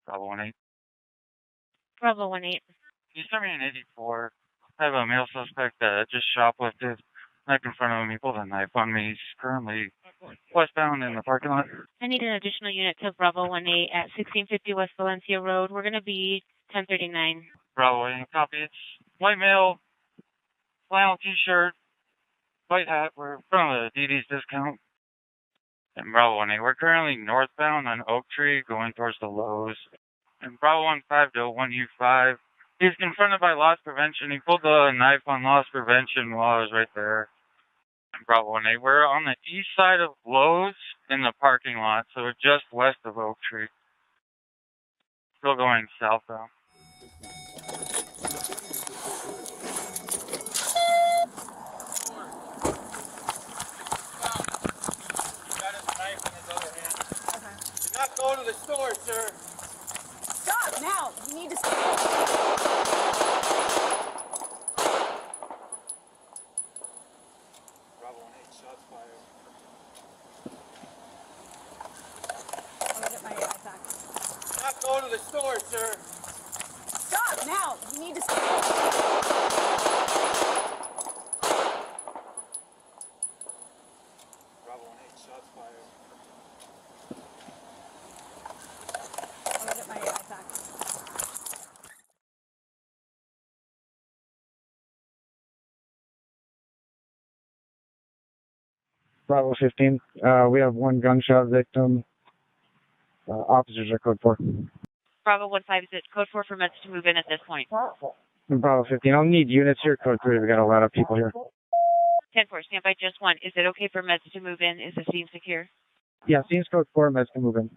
Bravo 1-8. Bravo 1-8. You sent me an 84. I have a male suspect that just shoplifted. Right in front of him, he pulled a knife on me. He's currently westbound in the parking lot. I need an additional unit to Bravo 1-8 at 1650 West Valencia Road. We're going to be 1039. Bravo 1-8, copy. It's white male, flannel t-shirt, white hat. We're in front of the DD's discount. And Bravo 1-8, we're currently northbound on Oak Tree going towards the Lowe's. And Bravo 1-5 to 1U5. He's confronted by loss prevention. He pulled the knife on loss prevention while I was right there. And Bravo 1-8, we're on the east side of Lowe's in the parking lot, so we're just west of Oak Tree. Still going southbound. Not go to the store, sir. Stop now. You need to stop. Bravo 1-8, shots fired. I'll get my iPad. Not go to the store, sir. Stop now. You need to stop. Bravo 1-8, shots fired. I'll get my iPad. Bravo 15. We have one gunshot victim. Officers are code 4. Bravo 1-5, is it code 4 for meds to move in at this point? Bravo 15. I'll need units here. Code 3. We got a lot of people here. 10-4, stand by just one. Is it okay for meds to move in? Is the scene secure? Yeah, scene's code 4. Meds can move in.